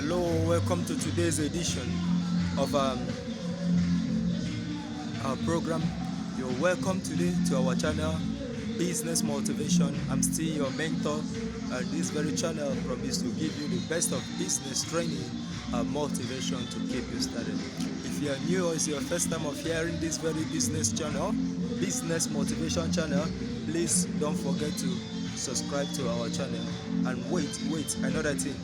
Hello, welcome to today's edition of our program. You're welcome today to our channel, Business Motivation. I'm still your mentor, and this very channel promises to give you the best of business training and motivation to keep you started. If you are new or it's your first time of hearing this very business channel, Business Motivation channel, please don't forget to subscribe to our channel. And wait, another thing,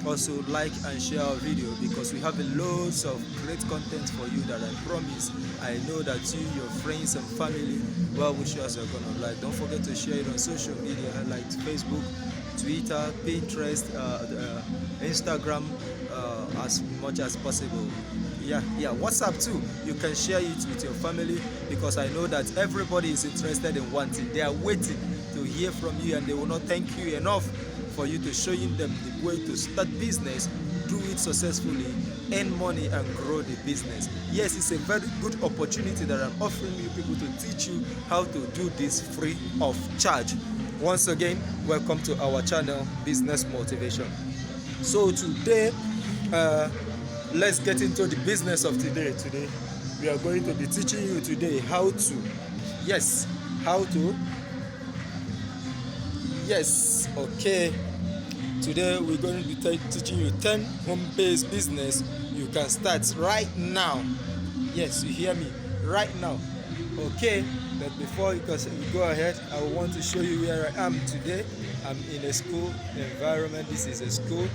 also like and share our video, because we have loads of great content for you that I promise I know that you, your friends and family, well wishers are gonna like. Don't forget to share it on social media like Facebook, Twitter, Pinterest, Instagram, as much as possible. Yeah, WhatsApp too. You can share it with your family, because I know that everybody is interested in one thing. They are waiting to hear from you, and they will not thank you enough for you to showing them the way to start business, do it successfully, earn money and grow the business. Yes, it's a very good opportunity that I'm offering you people to teach you how to do this free of charge. Once again, welcome to our channel, Business Motivation. So today, let's get into the business of today. Today, we are going to be teaching you today how to, okay. Today we're going to be teaching you 10 home-based business you can start right now. Yes, you hear me, right now. Okay, but before we go ahead, I want to show you where I am today. I'm in a school environment. This is a school.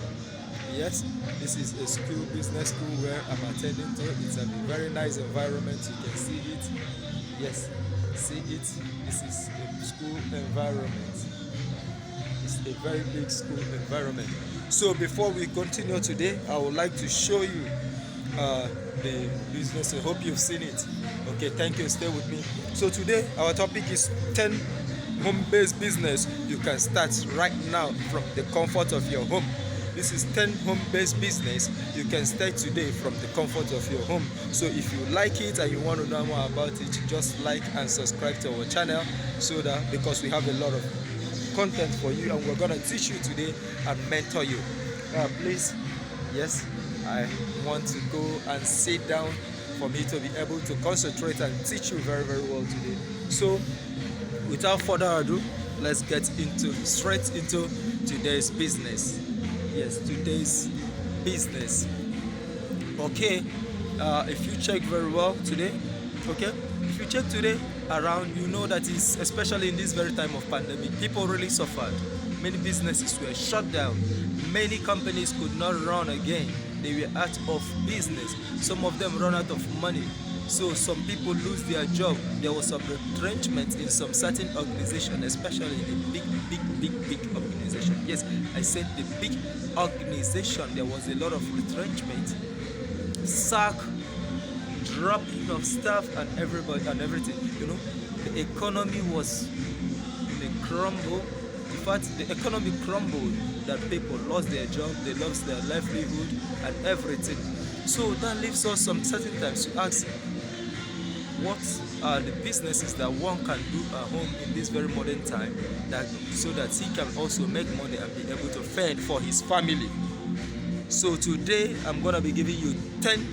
Yes, this is a school, business school, where I'm attending to. It's a very nice environment. You can see it. Yes, see it. This is a school environment. It's a very big school environment. So before we continue today, I would like to show you the business. I hope you've seen it. Okay, thank you. Stay with me. So today our topic is 10 home-based business you can start right now from the comfort of your home. This is 10 home-based business you can start today from the comfort of your home. So if you like it and you want to know more about it, just like and subscribe to our channel, so that, because we have a lot of content for you, and we're gonna teach you today and mentor you. Please, yes, I want to go and sit down for me to be able to concentrate and teach you very, very well today. So without further ado, let's get straight into today's business. Yes, today's business. Okay, if you check very well today, okay, if you check today around, you know that is, especially in this very time of pandemic, people really suffered. Many businesses were shut down. Many companies could not run again. They were out of business. Some of them run out of money. So some people lose their job. There was some retrenchment in some certain organization, especially the big organization. Yes, I said the big organization. There was a lot of retrenchment, sack, dropping of staff, and everybody and everything. You know, the economy was in a crumble. In fact, the economy crumbled, that people lost their job, they lost their livelihood and everything. So that leaves us some certain times to ask, what are the businesses that one can do at home in this very modern time, that so that he can also make money and be able to fend for his family. So today I'm gonna be giving you 10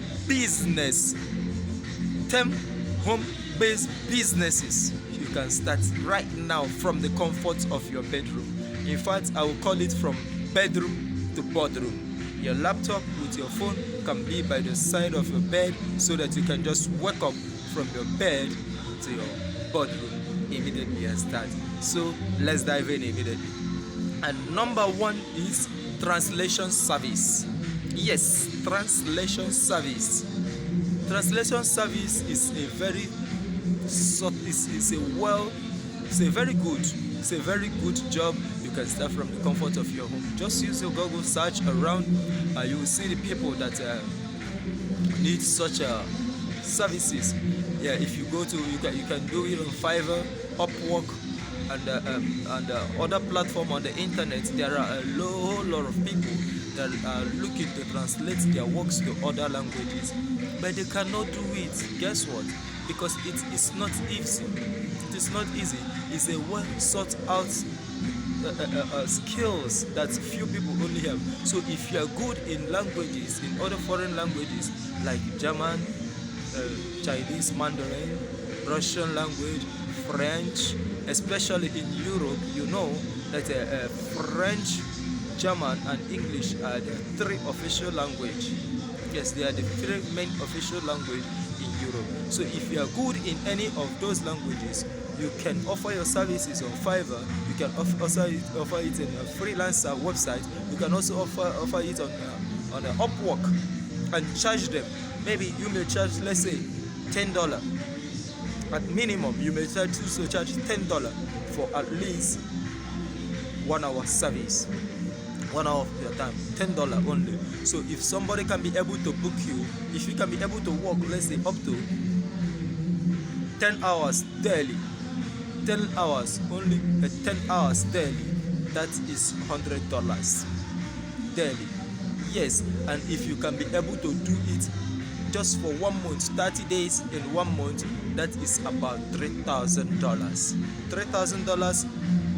home-based businesses you can start right now from the comfort of your bedroom. In fact, I will call it from bedroom to boardroom. Your laptop with your phone can be by the side of your bed, so that you can just wake up from your bed to your boardroom immediately and start. So let's dive in immediately. And number one is translation service. Yes, translation service. Translation service is a very good job you can start from the comfort of your home. Just use your Google search around, you will see the people that need such services. Yeah, if you go to, you can do it on Fiverr, Upwork, and other platform on the internet. There are a whole lot of people that are looking to translate their works to other languages, but they cannot do it. Guess what? Because it is not easy. It is not easy. It's a well sought out skills that few people only have. So if you are good in languages, in other foreign languages like German, Chinese, Mandarin, Russian language, French, especially in Europe, you know that French, German, and English are the three official language. Yes, they are the three main official language in Europe. So if you are good in any of those languages, you can offer your services on Fiverr. You can offer it in a freelancer website. You can also offer it on a Upwork and charge them. Maybe you may charge, let's say, $10 at minimum. You may charge $10 for at least 1 hour service. 1 hour of your time, $10 only. So if somebody can be able to book you, if you can be able to work, let's say up to 10 hours daily, 10 hours only, 10 hours daily, that is $100 daily. Yes, and if you can be able to do it just for 1 month, 30 days in 1 month, that is about $3,000. $3,000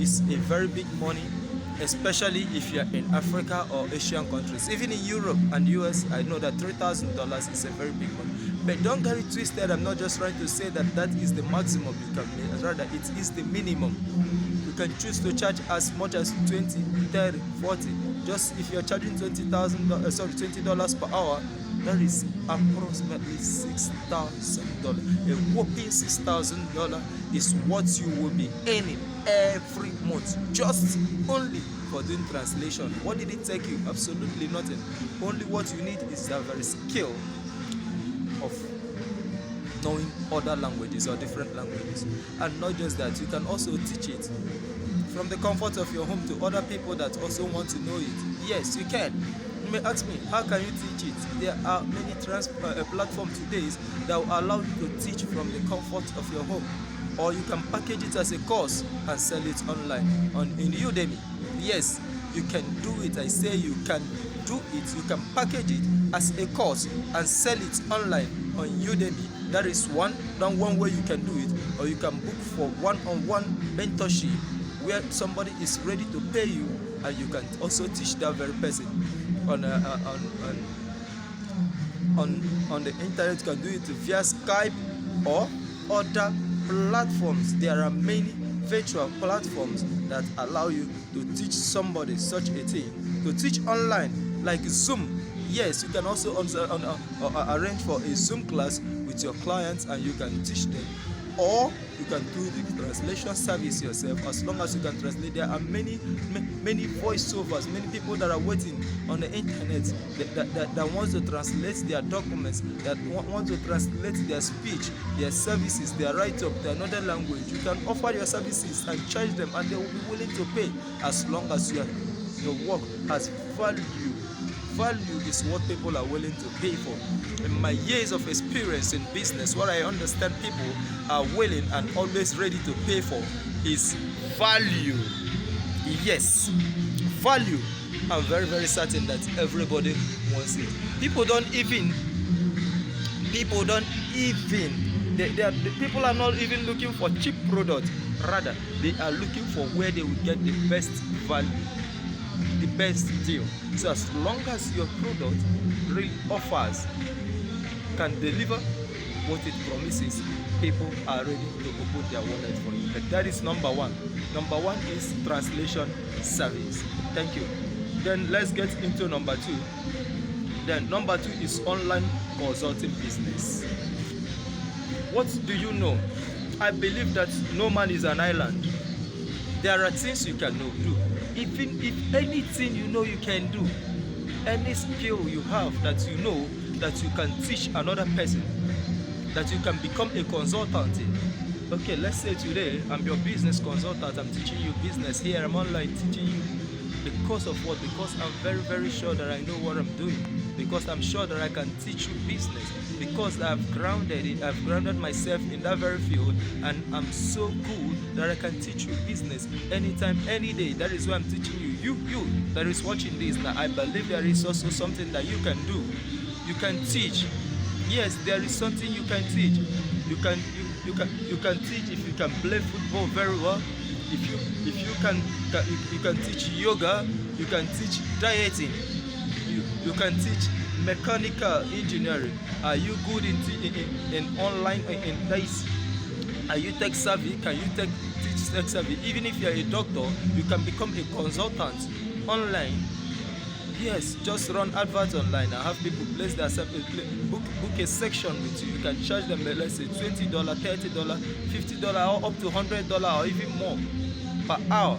is a very big money, especially if you're in Africa or Asian countries. Even in Europe and US, I know that $3,000 is a very big money. But don't get it twisted. I'm not just trying to say that that is the maximum you can make. Rather, it is the minimum. You can choose to charge as much as 20, 30, 40. Just if you're charging $20 per hour, that is approximately $6,000. A whopping $6,000 is what you will be earning every month, just only for doing translation. What did it take you? Absolutely nothing. Only what you need is that very skill of knowing other languages or different languages. And not just that, you can also teach it from the comfort of your home to other people that also want to know it. Yes, you can. You may ask me, how can you teach it? There are many platforms today that will allow you to teach from the comfort of your home. Or you can package it as a course and sell it online in Udemy. Yes, you can do it. I say you can do it. You can package it as a course and sell it online on Udemy. That is one way you can do it. Or you can book for one-on-one mentorship where somebody is ready to pay you, and you can also teach that very person on the internet. You can do it via Skype or other platforms. There are many virtual platforms that allow you to teach somebody such a thing, to teach online, like Zoom. Yes, you can also arrange for a Zoom class with your clients and you can teach them, or you can do the translation service yourself. As long as you can translate, there are many voiceovers, many people that are waiting on the internet that wants to translate their documents, that want to translate their speech, their services, their write-up to another language. You can offer your services and charge them, and they will be willing to pay as long as your work has value. Value is what people are willing to pay for. In my years of experience in business, what I understand people are willing and always ready to pay for is value. Yes, value. I'm very, very certain that everybody wants it. People are not even looking for cheap product. Rather, they are looking for where they will get the best value, the best deal. So as long as your product really offers, can deliver what it promises, people are ready to open their wallet for you. But that is number one. Number one is translation service. Thank you. Then let's get into number two. Then number two is online consulting business. What do you know? I believe that no man is an island. There are things you can do. Even if anything you know you can do, any skill you have that you know that you can teach another person, that you can become a consultant in. Okay, let's say today I'm your business consultant. I'm teaching you business here. I'm online teaching you. Because of what? Because I'm very, very sure that I know what I'm doing. Because I'm sure that I can teach you business. Because I've grounded myself in that very field, and I'm so good that I can teach you business anytime, any day. That is why I'm teaching you. You that is watching this now, I believe there is also something that you can do. You can teach. Yes, there is something you can teach. You can teach if you can play football very well. you can teach yoga, you can teach dieting, you can teach mechanical engineering. Are you good in online in this? Are you tech savvy? Can you teach tech savvy? Even if you are a doctor, you can become a consultant online. Yes, just run adverts online and have people place their book a section with you. You can charge them, let's say $20, $30, $50, or up to $100 or even more per hour.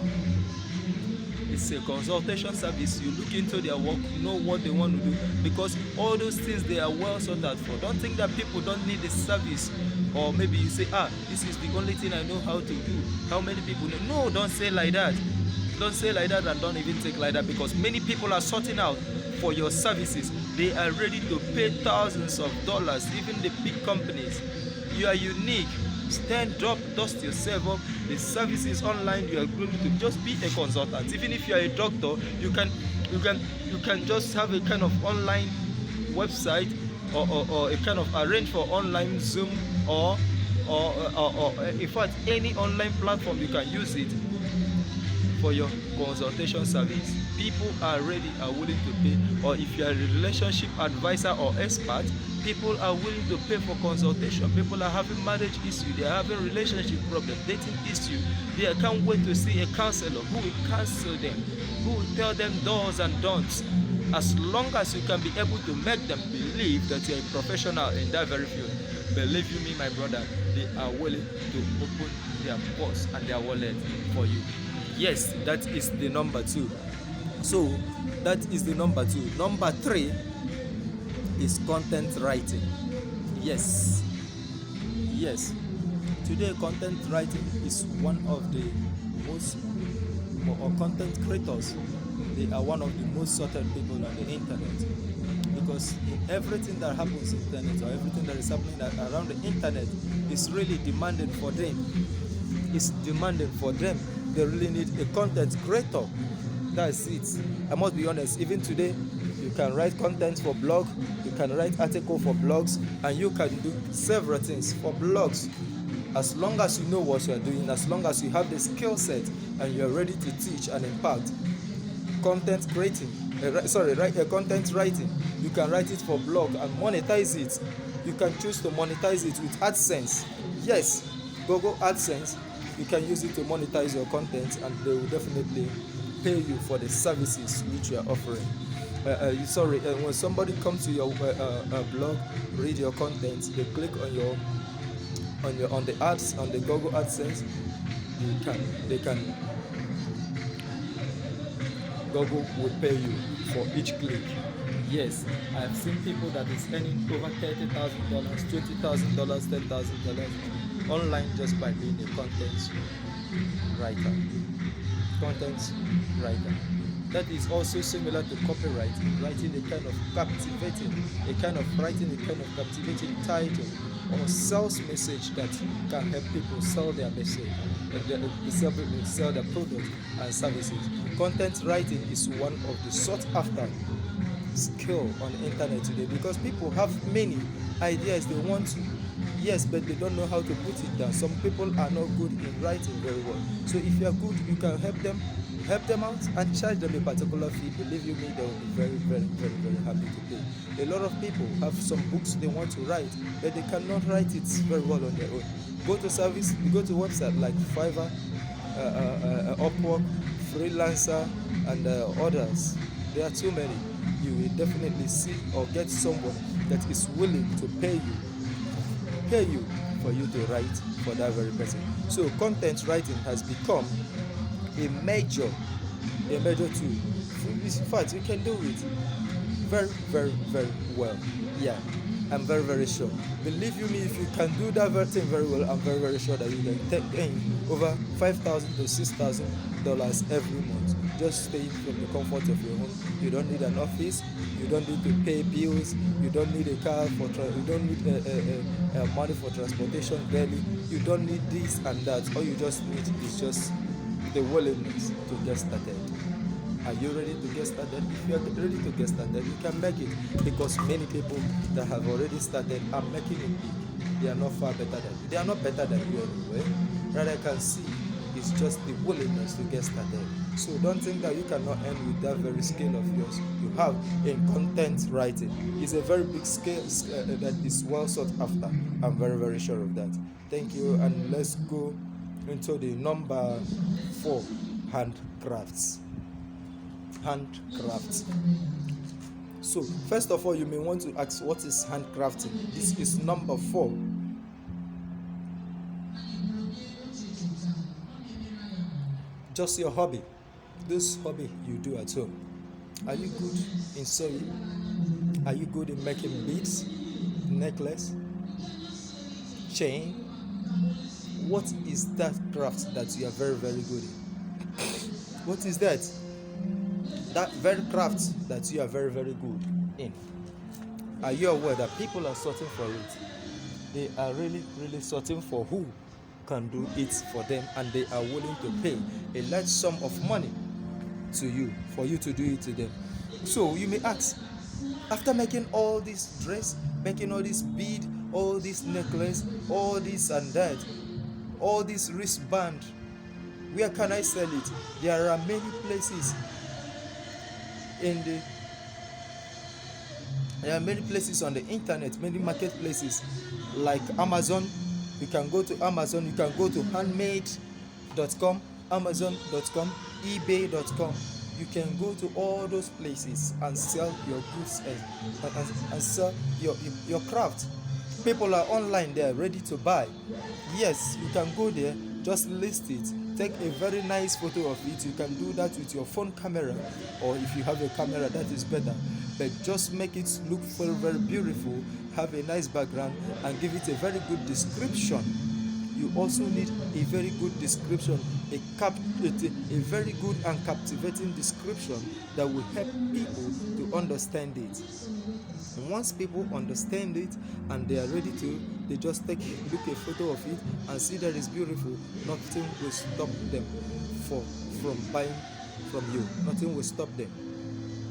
It's a consultation service. You look into their work, know what they want to do, because all those things they are well sorted out for. Don't think that people don't need the service, or maybe you say, this is the only thing I know how to do. How many people know? No, don't say like that. Don't say like that, and don't even think like that, because many people are sorting out for your services. They are ready to pay thousands of dollars, even the big companies. You are unique. Stand up, dust yourself up. The services online, you are going to just be a consultant. Even if you are a doctor, you can just have a kind of online website, or a kind of arrange for online Zoom, or in fact any online platform. You can use it for your consultation service. People are ready, are willing to pay. Or if you are a relationship advisor or expert, people are willing to pay for consultation. People are having marriage issue, they are having relationship problem, dating issue. They can't wait to see a counselor who will counsel them, who will tell them do's and don'ts. As long as you can be able to make them believe that you are a professional in that very field, believe you me, my brother, they are willing to open their purse and their wallet for you. Yes, that is the number 2. So that is the number 2. Number 3 is content writing. Yes. Today content writing is one of the most, or content creators, they are one of the most sought people on the internet, because in everything that happens on the internet, or everything that is happening around the internet, is really demanded for them. It's demanded for them. They really need a content creator. That's it. I must be honest, even today, you can write content for blog, you can write article for blogs, and you can do several things for blogs. As long as you know what you are doing, as long as you have the skill set and you are ready to teach and impact. Content creating, content writing, you can write it for blog and monetize it. You can choose to monetize it with AdSense. Yes, Google AdSense. You can use it to monetize your content, and they will definitely pay you for the services which you are offering. When somebody comes to your blog, read your content, they click on the ads on the Google AdSense, Google will pay you for each click. Yes, I have seen people that is earning over $30,000, $20,000, $10,000 online just by being a content writer. That is also similar to copywriting, writing a kind of captivating title or sales message that can help people sell their message, sell their products and services. Content writing is one of the sought after skill on the internet today, because people have many ideas they want to, yes, but they don't know how to put it down. Some people are not good in writing very well. So if you are good, you can help them out and charge them a particular fee. Believe you me, they will be very, very, very, very happy to pay. A lot of people have some books they want to write, but they cannot write it very well on their own. Go to website like Fiverr, Upwork, Freelancer, and others. There are too many. You will definitely see or get someone that is willing to pay you for you to write for that very person. So content writing has become a major tool. In fact, you can do it very, very, very well. Yeah, I'm very, very sure. Believe you me, if you can do that very thing very well, I'm very, very sure that you can gain over $5,000 to $6,000 every month, just staying from the comfort of your home. You don't need an office. You don't need to pay bills. You don't need a car you don't need money for transportation daily. You don't need this and that. All you just need is just the willingness to get started. Are you ready to get started? If you are ready to get started, you can make it, because many people that have already started are making it big. They are not far better than you. They are not better than you anyway. Rather, I can see It's just the willingness to get started. So don't think that you cannot earn with that very skill of yours you have in content writing. It's a very big skill that is well sought after. I'm very, very sure of that. Thank you, and let's go into the number 4, handcrafts. Handcrafts. So first of all, you may want to ask, what is handcrafting? This is number 4. Just your hobby. This hobby you do at home. Are you good in sewing? Are you good in making beads, necklace, chain? What is that craft that you are very, very good in? What is that? That very craft that you are very, very good in. Are you aware that people are searching for it? They are really, really searching for who can do it for them, and they are willing to pay a large sum of money to you for you to do it to them. So you may ask, after making all this dress, making all this bead, all this necklace, all this and that, all this wristband, where can I sell it? There are many places there are many places on the internet, many marketplaces like Amazon. You can go to Amazon, you can go to handmade.com, amazon.com, ebay.com. You can go to all those places and sell your goods and sell your craft. People are online there ready to buy. Yes, you can go there, just list it, take a very nice photo of it. You can do that with your phone camera, or if you have a camera, that is better. But just make it look very, very beautiful, have a nice background, and give it a very good description. You also need a very good description, a very good and captivating description that will help people to understand it. And once people understand it and they are ready to, they just look a photo of it and see that it's beautiful. Nothing will stop them from buying from you. Nothing will stop them.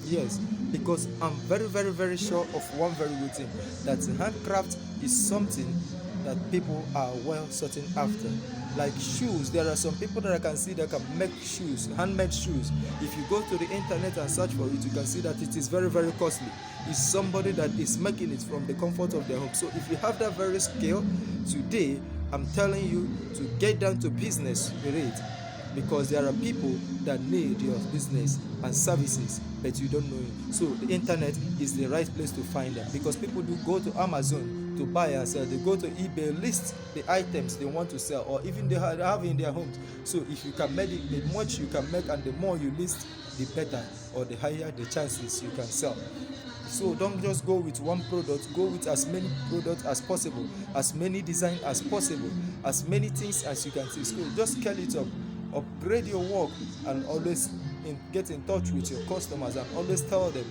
Yes, because I'm very, very, very sure of one very good thing, that handcraft is something that people are well sought after. Like shoes, there are some people that I can see that can make shoes, handmade shoes. If you go to the internet and search for it, you can see that it is very, very costly. It's somebody that is making it from the comfort of their home. So if you have that very skill, today I'm telling you to get down to business with it, because there are people that need your business and services, but you don't know it. So the internet is the right place to find them, because people do go to Amazon to buy and sell. They go to eBay, list the items they want to sell, or even they have in their homes. So if you can make it, the much you can make and the more you list, the better, or the higher the chances you can sell. So don't just go with one product, go with as many products as possible, as many designs as possible, as many things as you can see. So just scale it up. Upgrade your work, and always get in touch with your customers and always tell them.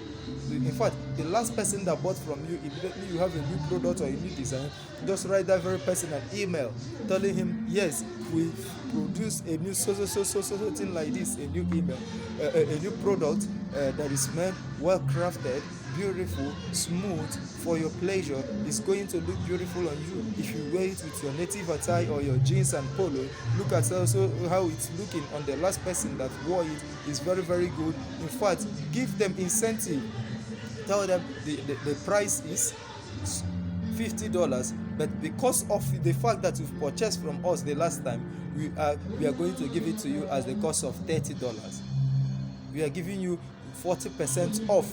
In fact, the last person that bought from you, immediately you have a new product or a new design, just write that very person an email telling him, yes, we produce a new so thing like this, a new email, a new product that is made, well crafted, beautiful, smooth, for your pleasure. It's going to look beautiful on you. If you wear it with your native attire or your jeans and polo, look at also how it's looking on the last person that wore it. Is very, very good. In fact, give them incentive. Tell them the price is $50, but because of the fact that you've purchased from us the last time, we are going to give it to you as the cost of $30. We are giving you 40% off.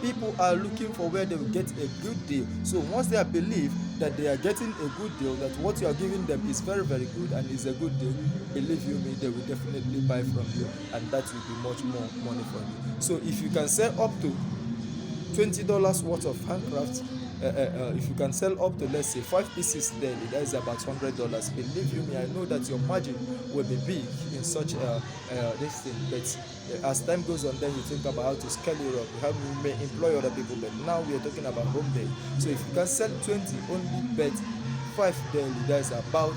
People are looking for where they will get a good deal. So once they believe that they are getting a good deal, that what you are giving them is very, very good and is a good deal, believe you me, they will definitely buy from you, and that will be much more money for you. So if you can sell up to $20 worth of handcrafts, if you can sell up to, let's say, 5 pieces daily, that is about $100. Believe you me, I know that your margin will be big in such this thing. But as time goes on, then you think about how to scale it up. You may employ other people, but now we are talking about home day. So if you can sell 20 only, but 5 daily, that is about.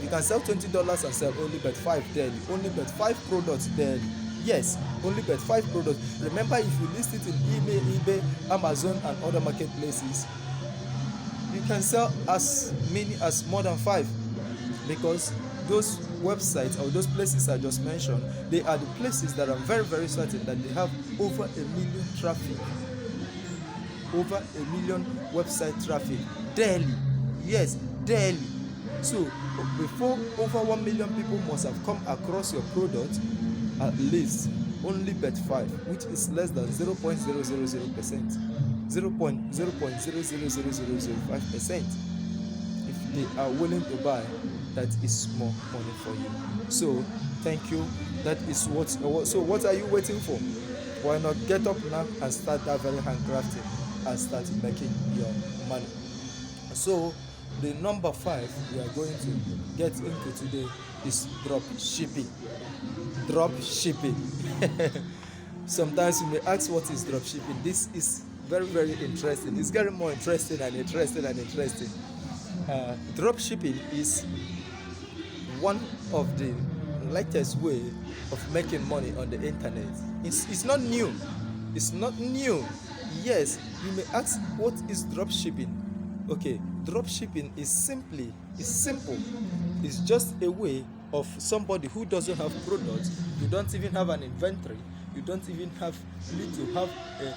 You can sell $20 and sell only but 5 daily, only but 5 products daily. Yes, only but 5 products. Remember, if you list it in eBay, Amazon, and other marketplaces, you can sell as many as more than 5, because those websites or those places I just mentioned, they are the places that I'm very, very certain that they have over 1 million traffic. Over 1 million website traffic daily. Yes, daily. So before over 1 million people must have come across your product, at least only bet 5, which is less than 0.000%, 0.00005%. If they are willing to buy, that is more money for you. So thank you. That is what. So what are you waiting for? Why not get up now and start that very handcrafting and start making your money? So the number 5 we are going to get into today is drop shipping. Drop shipping. Sometimes you may ask, what is drop shipping? This is very, very interesting. It's getting more interesting and interesting and interesting. Drop shipping is one of the latest way of making money on the internet. It's not new. It's not new. Yes, you may ask, what is drop shipping? Okay, drop shipping is simple. It's just a way of somebody who doesn't have products. You don't even have an inventory. You don't even need to have a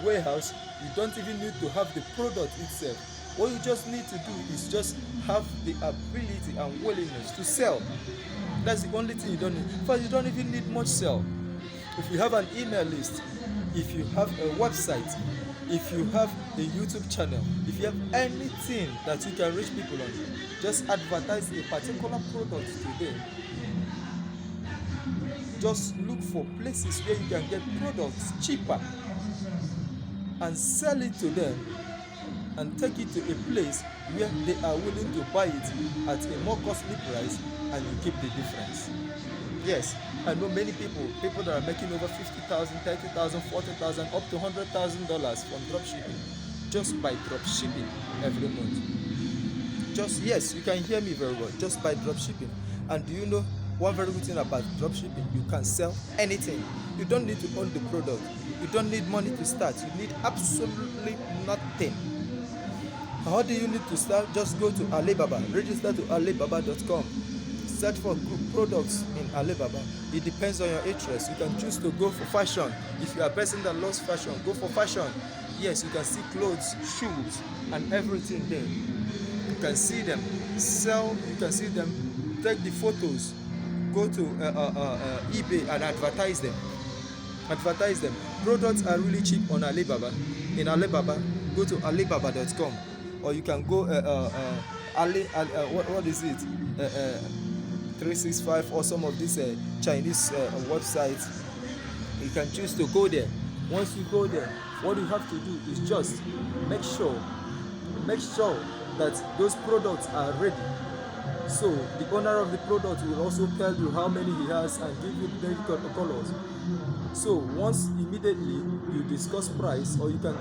warehouse. You don't even need to have the product itself. What you just need to do is just have the ability and willingness to sell. That's the only thing you don't need. First, you don't even need much sell. If you have an email list, if you have a website, if you have a YouTube channel, if you have anything that you can reach people on, just advertise a particular product to them. Just look for places where you can get products cheaper and sell it to them, and take it to a place where they are willing to buy it at a more costly price, and you keep the difference. Yes, I know many people that are making over $50,000, $30,000, $40,000, up to $100,000 from dropshipping, just by dropshipping every month. Yes, you can hear me very well. Just by dropshipping. And do you know one very good thing about dropshipping? You can sell anything. You don't need to own the product. You don't need money to start. You need absolutely nothing. How do you need to start? Just go to Alibaba. Register to Alibaba.com. Search for products in Alibaba. It depends on your interest. You can choose to go for fashion. If you are a person that loves fashion, go for fashion. Yes, you can see clothes, shoes, and everything there. You can see them sell. You can see them. Take the photos. Go to eBay and advertise them. Products are really cheap on Alibaba. In Alibaba, go to Alibaba.com, or you can go what is it? 365 or some of these Chinese websites. You can choose to go there. Once you go there, what you have to do is just make sure that those products are ready. So the owner of the product will also tell you how many he has and give you the colors. So once immediately you discuss price, or you can,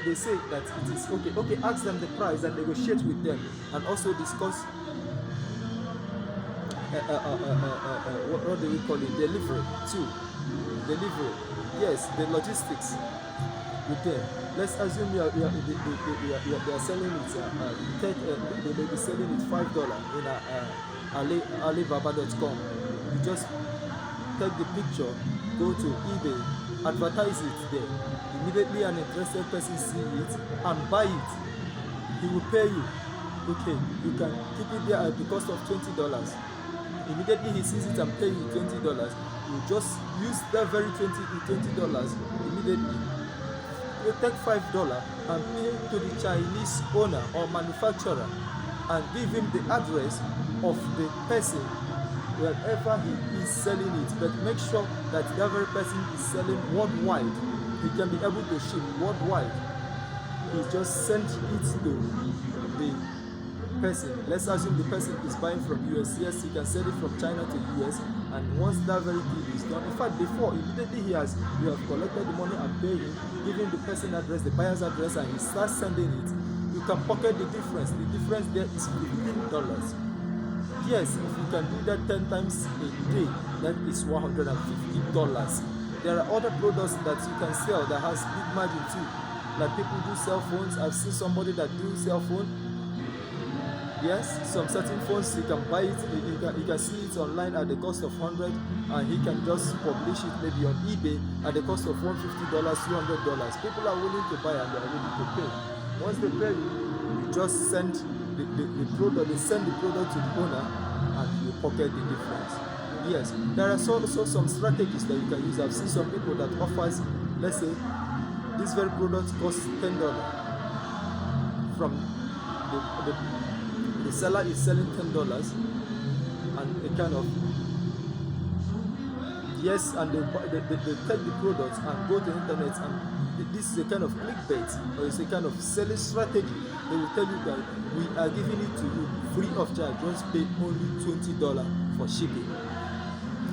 they say that it is okay, ask them the price and negotiate with them, and also discuss what do we call it? Delivery too. Yes, the logistics with them. Let's assume they are selling it. They may be selling it $5 in Alibaba.com. You just take the picture, go to eBay, advertise it there. Immediately an interested person see it and buy it. He will pay you. Okay, you can keep it there at the cost of $20. Immediately he sees it and pay you $20. You just use that very $20 immediately. You take $5 and pay to the Chinese owner or manufacturer, and give him the address of the person wherever he is selling it. But make sure that that very person is selling worldwide. He can be able to ship worldwide. He just sent it to the person. Let's assume the person is buying from US. Yes, he can send it from China to US, and once that very deal is done, in fact, before immediately you have collected the money and paid him, give him the person address, the buyer's address, and he starts sending it. You can pocket the difference. The difference there is $15. Yes, if you can do that 10 times a day, that is $150. There are other products that you can sell that has big margin too. Like people do cell phones. I've seen somebody that do cell phone. Yes, some certain phones you can buy it, you can see it online at the cost of 100, and he can just publish it maybe on eBay at the cost of $150, $200. People are willing to buy and they are willing to pay. Once they pay, you just send the product, they send the product to the owner and you pocket the difference. Yes, there are also some strategies that you can use. I've seen some people that offers, let's say, this very product costs $10 from the seller is selling $10 and a kind of yes, and they take the product and go to the internet, and this is a kind of clickbait, or it's a kind of selling strategy. They will tell you that we are giving it to you free of charge, just pay only $20 for shipping.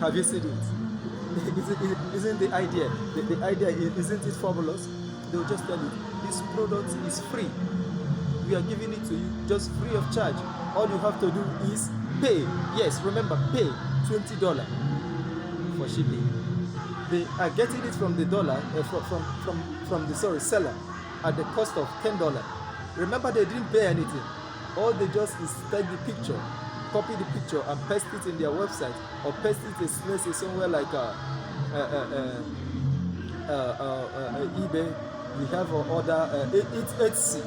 Have you seen it? Isn't the idea? The idea isn't it fabulous? They will just tell you this product is free. We are giving it to you just free of charge. All you have to do is pay. Yes, remember, pay $20 for shipping. They are getting it from the from the seller at the cost of $10. Remember, they didn't pay anything. All they just is take the picture, copy the picture, and paste it in their website, or paste it in somewhere like eBay. We have other Etsy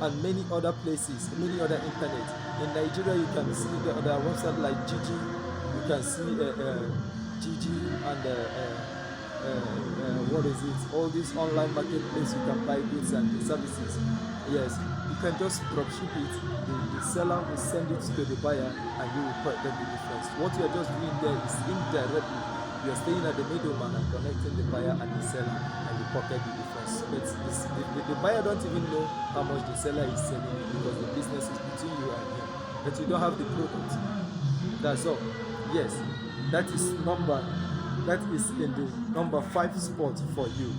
and many other places, many other internet. In Nigeria, you can see the other website like Gigi. You can see Gigi and what is it? All these online marketplace you can buy goods and services. Yes, you can just drop ship it. The seller will send it to the buyer, and you will put them the difference. What you are just doing there is indirectly you are staying at the middleman and connecting the buyer and the seller, and you pocket the difference. But the buyer don't even know how much the seller is selling it, because the business is between you and him. But you don't have the product. That's all. Yes, that is in the number 5 spot for you.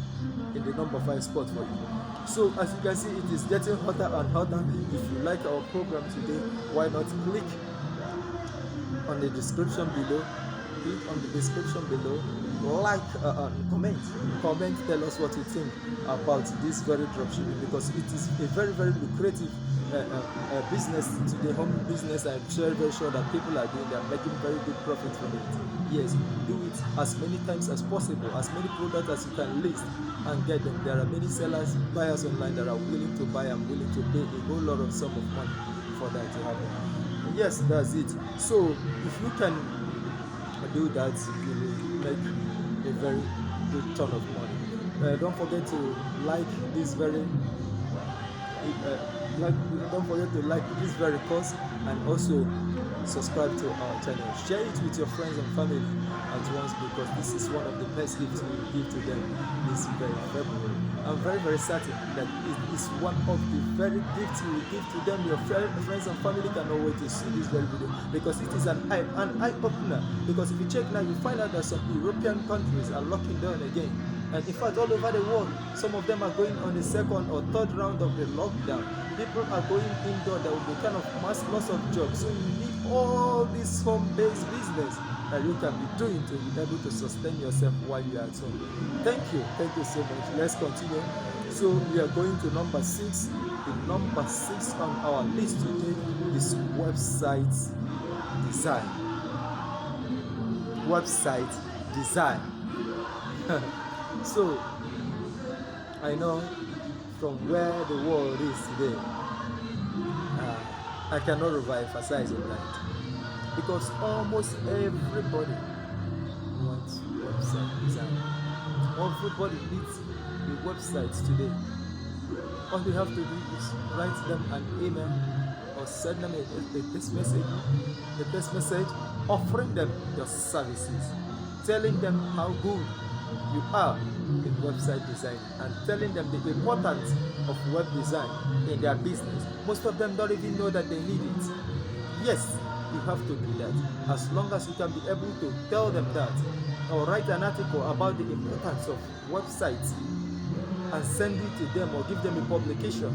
In the number 5 spot for you. So as you can see, it is getting hotter and hotter. If you like our program today, why not click on the description below. Click on the description below, like and comment, tell us what you think about this very dropshipping, because it is a very, very lucrative business today, home business. I'm very, very sure that people are doing, they are making very good profit from it. Yes, do it as many times as possible, as many products as you can list and get them. There are many sellers, buyers online that are willing to buy and willing to pay a whole lot of sum of money for that to happen. Yes, that's it. So if you can do that, you will make a very good ton of money. Don't forget to like this very don't forget to like this very course, and also subscribe to our channel. Share it with your friends and family at once, because this is one of the best gifts we will give to them this very February. I'm very, very certain that it is one of the very gifts you will give to them. Your friends and family cannot wait to see this very video, because it is an eye opener. Because if you check now, you find out that some European countries are locking down again. And in fact, all over the world, some of them are going on the 2nd or 3rd round of the lockdown. People are going indoor. There will be kind of mass loss of jobs. So you need all this home-based business that you can be doing to be able to sustain yourself while you are at home. Thank you so much. Let's continue. So we are going to number 6. The number 6 on our list today is website design. Website design. So I know from where the world is today, I cannot emphasize on that, because almost everybody wants website design. Everybody needs a website today. All you have to do is write them an email or send them a text message offering them your services, telling them how good you are in website design, and telling them the importance of web design in their business. Most of them don't even know that they need it. Yes, you have to do that. As long as you can be able to tell them that, or write an article about the importance of websites and send it to them, or give them a publication.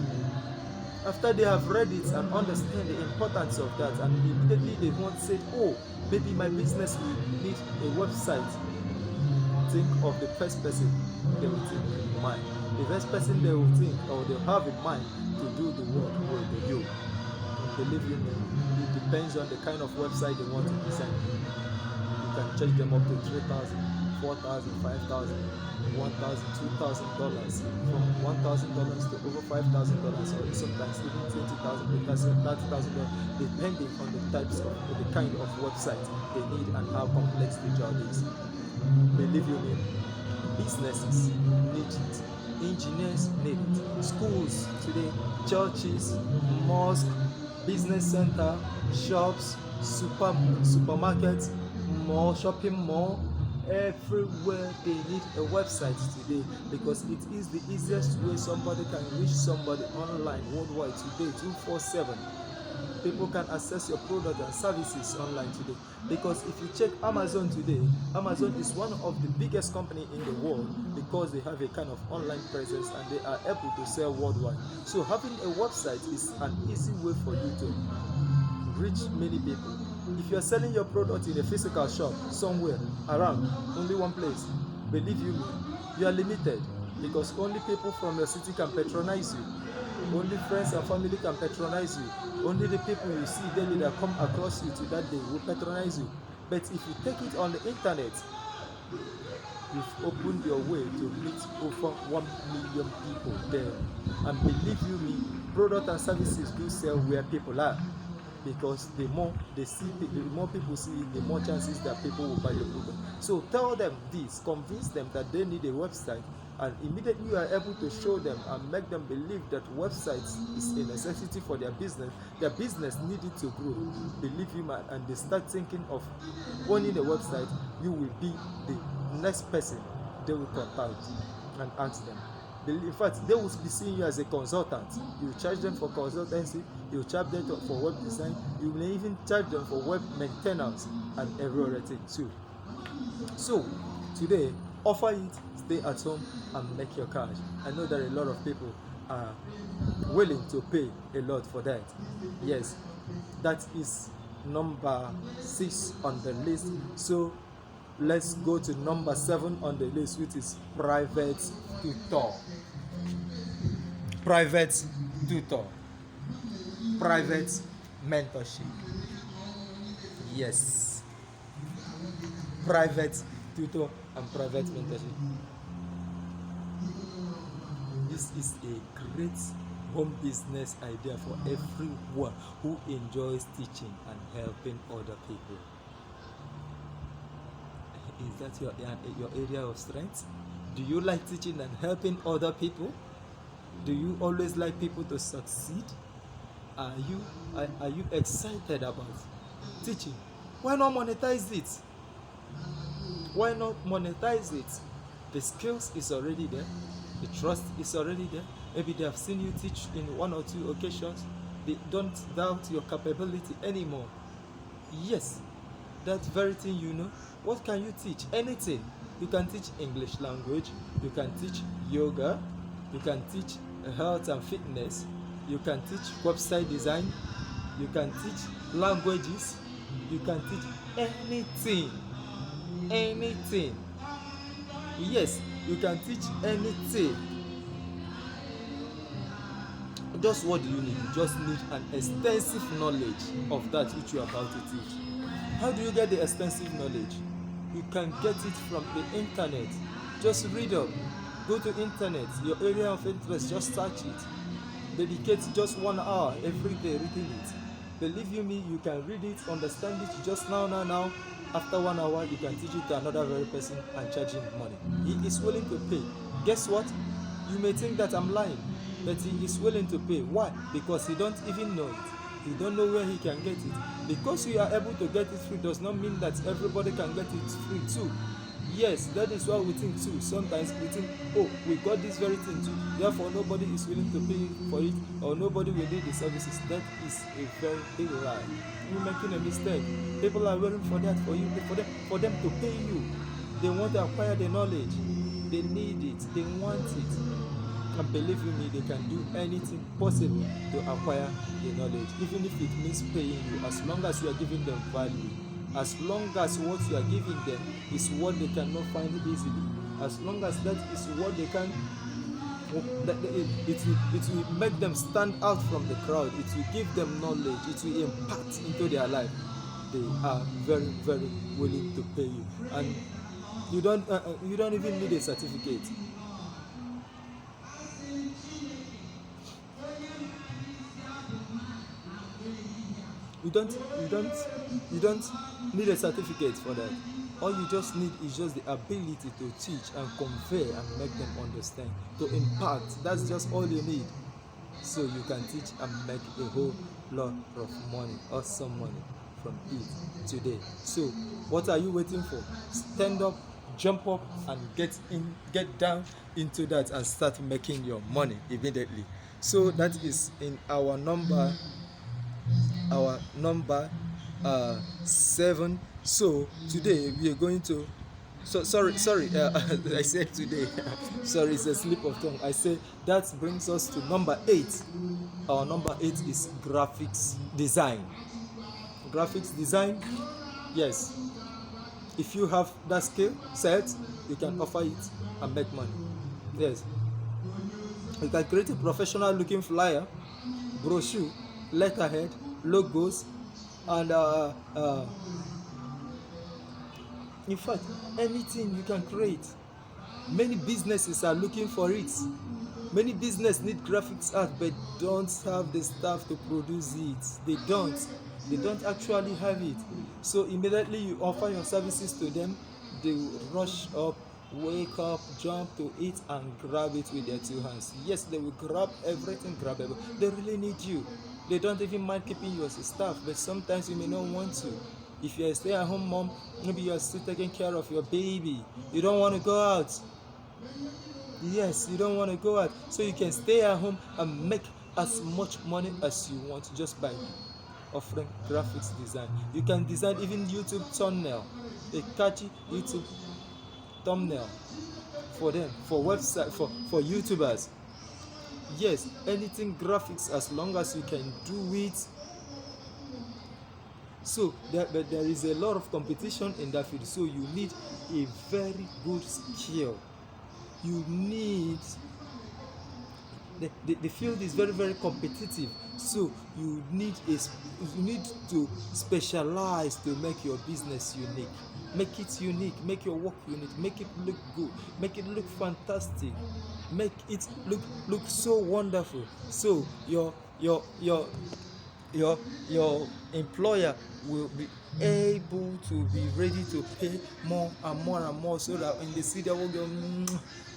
After they have read it and understand the importance of that, and immediately they won't say, oh, maybe my business will need a website. Think of the first person they will think in mind. The first person they will think, or they'll have in mind to do the work will be you. Believe you me, it depends on the kind of website they want to design. You can charge them up to $3,000, $4,000, $5,000, $1,000, $2,000, from $1,000 to over $5,000, or sometimes even $20,000, $30,000, depending on the types of the kind of website they need and how complex the job is. Believe you me, businesses need it. Engineers need it. Schools today, churches, mosques, business center, shops, supermarkets, mall, shopping mall, everywhere they need a website today, because it is the easiest way somebody can reach somebody online worldwide today, 24/7. People can access your product and services online today, because if you check Amazon today, Amazon is one of the biggest company in the world, because they have a kind of online presence and they are able to sell worldwide. So having a website is an easy way for you to reach many people. If you are selling your product in a physical shop somewhere around, only one place, believe you me, you are limited, because only people from your city can patronize you. Only friends and family can patronize you. Only the people you see daily that come across you to that day will patronize you. But if you take it on the internet, you've opened your way to reach over 1 million people there. And believe you me, product and services do sell where people are, because the more they see, the more people see it, the more chances that people will buy your product. So tell them this, convince them that they need a website, and immediately you are able to show them and make them believe that websites is a necessity for their business needed to grow. Believe you man, and they start thinking of owning a website, you will be the next person they will contact and ask them. In fact, they will be seeing you as a consultant. You charge them for consultancy, you charge them for web design, you may even charge them for web maintenance and everything too. So today, offer it, stay at home and make your cash. I know that a lot of people are willing to pay a lot for that. Yes, that is number 6 on the list. So let's go to number 7 on the list, which is private tutor. Private tutor. Private mentorship. Yes. Private tutor and private mentorship. This is a great home business idea for everyone who enjoys teaching and helping other people. Is that your area of strength? Do you like teaching and helping other people? Do you always like people to succeed? Are you excited about teaching? Why not monetize it? Why not monetize it? The skills is already there. The trust is already there. Maybe they have seen you teach in 1 or 2 occasions. They don't doubt your capability anymore. Yes, that very thing you know. What can you teach? Anything. You can teach English language. You can teach yoga. You can teach health and fitness. You can teach website design. You can teach languages. You can teach anything. Anything. Yes, you can teach anything. Just what do you need? You just need an extensive knowledge of that which you are about to teach. How do you get the extensive knowledge? You can get it from the internet. Just read up. Go to internet, your area of interest, just search it. Dedicate just 1 hour every day reading it. Believe you me, you can read it, understand it just now. After 1 hour, you can teach it to another very person and charge him money. He is willing to pay. Guess what? You may think that I'm lying, but he is willing to pay. Why? Because he don't even know it. He don't know where he can get it. Because you are able to get it free does not mean that everybody can get it free too. Yes, that is what we think too. Sometimes we think, oh, we got this very thing too, therefore nobody is willing to pay for it, or nobody will need the services. That is a very big lie. You're making a mistake. People are waiting for that for you, for them to pay you. They want to acquire the knowledge. They need it. They want it. And believe me, they can do anything possible to acquire the knowledge, even if it means paying you, as long as you are giving them value. As long as what you are giving them is what they cannot find easily. As long as that is what they can it will make them stand out from the crowd. It will give them knowledge. It will impact into their life. They are very, very willing to pay you, and you don't even need a certificate. You don't need a certificate for that. All you just need is just the ability to teach and convey and make them understand, to impact. That's just all you need. So you can teach and make a whole lot of money, awesome money from it today. So what are you waiting for? Stand up, jump up, and get down into that and start making your money immediately. So that is in our number 7. So today we are going to, sorry, I said today. Sorry, it's a slip of tongue. I say that brings us to number 8. Our number 8 is graphics design. Graphics design, yes. If you have that skill set, you can offer it and make money. Yes, you can create a professional looking flyer, brochure, letterhead, logos, and in fact, anything you can create. Many businesses are looking for it. Many businesses need graphics art but don't have the staff to produce it. They don't actually have it. So immediately you offer your services to them, they will rush up, wake up, jump to it, and grab it with their 2 hands. Yes, they will grab everything grabbable. They really need you. They don't even mind keeping you as a staff, but sometimes you may not want to. If you're a stay-at-home mom, maybe you're still taking care of your baby. You don't want to go out. Yes, you don't want to go out. So you can stay at home and make as much money as you want just by offering graphics design. You can design even YouTube thumbnail, a catchy YouTube thumbnail for them, for website, for YouTubers. Yes, anything graphics, as long as you can do it. So but there is a lot of competition in that field, so you need a very good skill. You need the field is very, very competitive, so you need to specialize to make your business unique. Make it unique, make your work unique, make it look good, make it look fantastic, make it look so wonderful. So your employer will be able to be ready to pay more and more and more, so that when they see that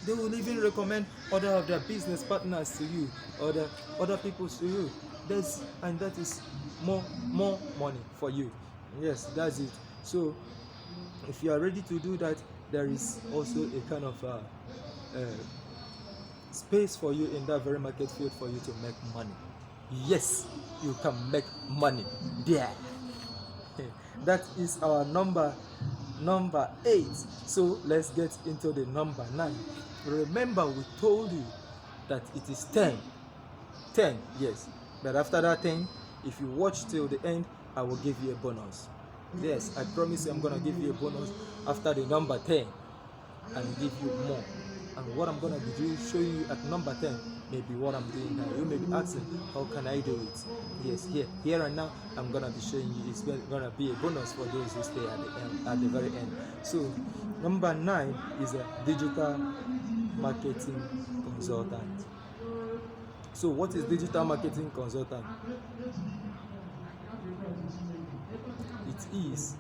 they will even recommend other of their business partners to you, other people to you. That is more money for you. Yes, that's it. So if you are ready to do that, there is also a kind of space for you in that very market field for you to make money. Yes, you can make money there. That is our number 8. So let's get into the number 9. Remember, we told you that it is 10, yes, but after that 10, if you watch till the end, I will give you a bonus. Yes, I promise you I'm gonna give you a bonus after the number 10 and give you more. And what I'm gonna be showing you at number 10 may be what I'm doing now. You may be asking, how can I do it? Yes, here and now, I'm gonna be showing you. It's gonna be a bonus for those who stay at the very end. So number 9 is a digital marketing consultant. So what is digital marketing consultant? It is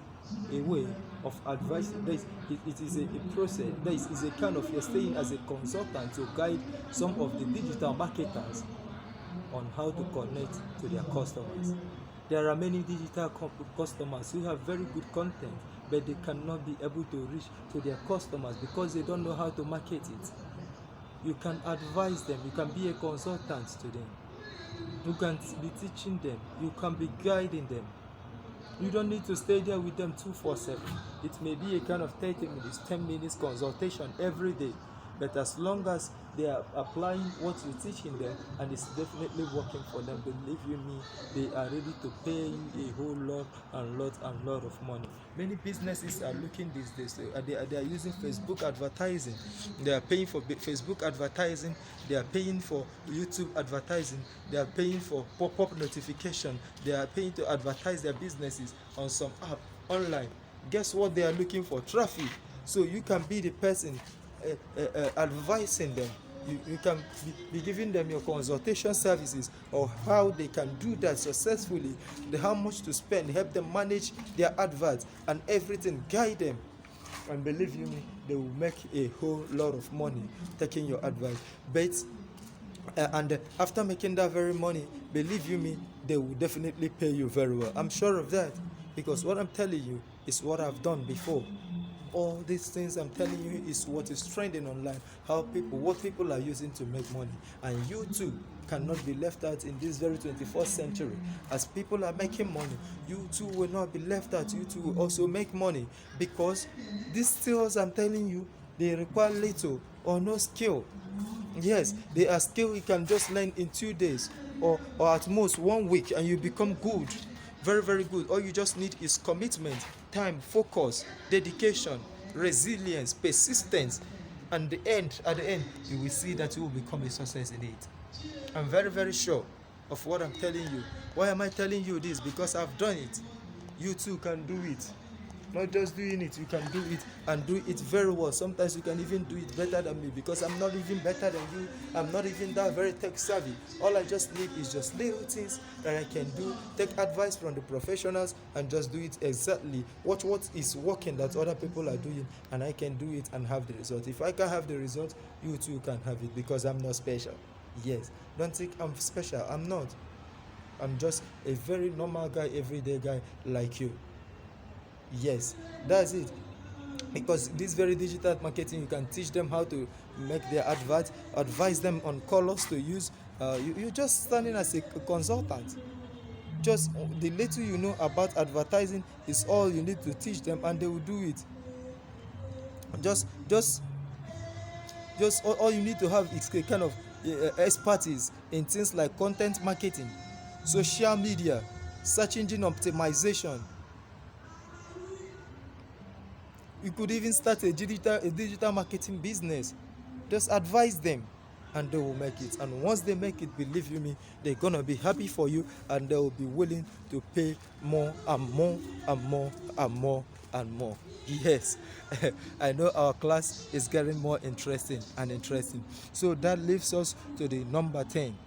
a way of advice. It is a process. This is a kind of, you're staying as a consultant to guide some of the digital marketers on how to connect to their customers. There are many digital customers who have very good content, but they cannot be able to reach to their customers because they don't know how to market it. You can advise them. You can be a consultant to them. You can be teaching them. You can be guiding them. You don't need to stay there with them 247. It may be a kind of 30 minutes, 10 minutes consultation every day. but as long as they are applying what you're teaching them and it's definitely working for them, believe you me, they are ready to pay you a whole lot of money. Many businesses are looking these days, they are using Facebook advertising. They are paying for Facebook advertising, they are paying for YouTube advertising, they are paying for pop-up notification, they are paying to advertise their businesses on some app online. Guess what they are looking for? Traffic. So you can be the person advising them. You can be giving them your consultation services or how they can do that successfully, how much to spend, help them manage their adverts and everything, guide them. And believe you me, they will make a whole lot of money taking your advice. But and after making that very money, believe you me, they will definitely pay you very well. I'm sure of that, because what I'm telling you is what I've done before. All these things I'm telling you is what is trending online, what people are using to make money. And you too cannot be left out in this very 21st century. As people are making money, you too will not be left out. You too will also make money, because these skills I'm telling you, they require little or no skill. Yes, they are skill you can just learn in 2 days or at most 1 week, and you become good. Very, very good. All you just need is commitment, time, focus, dedication, resilience, persistence, and at the end, you will see that you will become a success in it. I'm very, very sure of what I'm telling you. Why am I telling you this? Because I've done it. You too can do it. Not just doing it, you can do it and do it very well. Sometimes you can even do it better than me, because I'm not even better than you. I'm not even that very tech savvy. All I just need is just little things that I can do, take advice from the professionals and just do it exactly what is working that other people are doing, and I can do it and have the result. If I can have the result, you too can have it, because I'm not special. Yes, don't think I'm special. I'm not. I'm just a very normal guy, everyday guy like you. Yes, that's it. Because this very digital marketing, you can teach them how to make their advert, advise them on colors to use. You're just standing as a consultant. Just the little you know about advertising is all you need to teach them, and they will do it. Just all you need to have is a kind of expertise in things like content marketing, social media, search engine optimization. You could even start a digital marketing business. Just advise them and they will make it. And once they make it, believe you me, they're gonna be happy for you, and they will be willing to pay more and more and more and more and more. Yes, I know our class is getting more interesting and interesting. So that leaves us to the number 10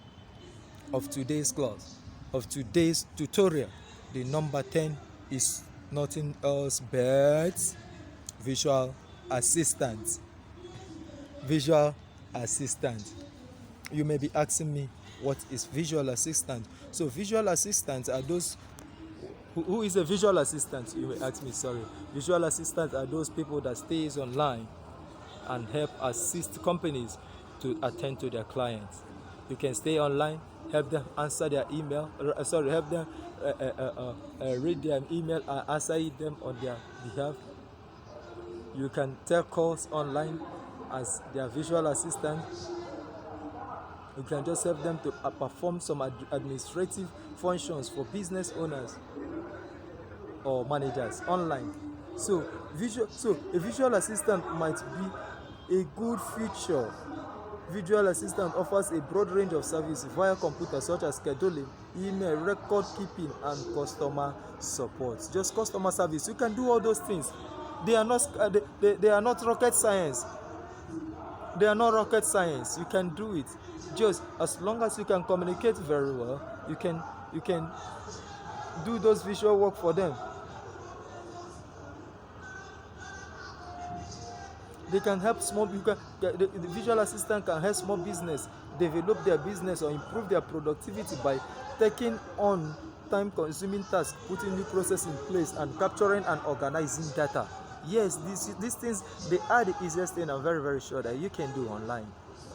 of today's class, of today's tutorial. The number 10 is nothing else but visual assistant. Visual assistant. You may be asking me, what is visual assistant? So visual assistants are those who is a visual assistant? You may ask me. Sorry, visual assistants are those people that stays online and help assist companies to attend to their clients. You can stay online, help them answer their email, help them read their email and answer them on their behalf. You can take calls online as their visual assistant. You can just help them to perform some administrative functions for business owners or managers online. So a visual assistant might be a good future. Visual assistant offers a broad range of services via computer, such as scheduling, email, record keeping, and customer support. Just customer service. You can do all those things. They are not rocket science. They are not rocket science. You can do it. Just as long as you can communicate very well, you can do those visual work for them. They can help the visual assistant can help small business develop their business or improve their productivity by taking on time-consuming tasks, putting new processes in place, and capturing and organizing data. Yes, these things, they are the easiest thing I'm very, very sure that you can do online.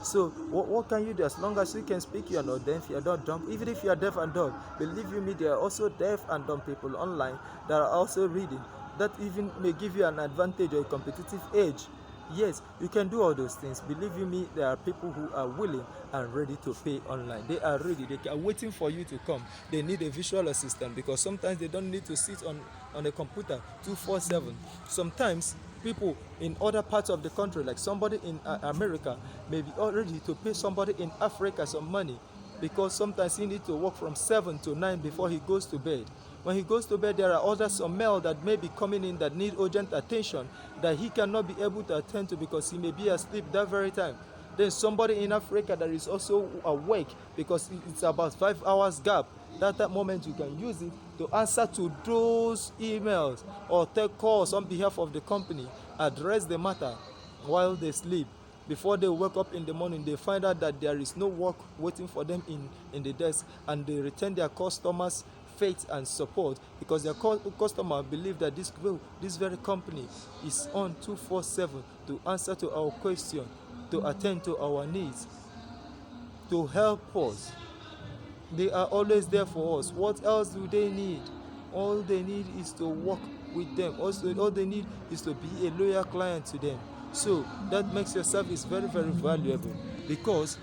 So what can you do? As long as you can speak, you are not deaf, you are not dumb. Even if you are deaf and dumb, believe you me, there are also deaf and dumb people online that are also reading. That even may give you an advantage or a competitive edge. Yes, you can do all those things. Believe you me, there are people who are willing and ready to pay online. They are ready. They are waiting for you to come. They need a visual assistant because sometimes they don't need to sit on a computer 247. Sometimes people in other parts of the country, like somebody in America, may be already to pay somebody in Africa some money, because sometimes he needs to work from 7 to 9 before he goes to bed. When he goes to bed, there are others, some male that may be coming in that need urgent attention that he cannot be able to attend to because he may be asleep that very time. Then somebody in Africa that is also awake because it's about 5 hours gap. That moment you can use it to answer to those emails or take calls on behalf of the company, address the matter while they sleep. Before they wake up in the morning, they find out that there is no work waiting for them in the desk, and they return their customers faith and support because their customer believe that this very company is on 247 to answer to our question, to attend to our needs, to help us. They are always there for us. What else do they need? All they need is to work with them. Also, all they need is to be a loyal client to them. So that makes your service very, very valuable, because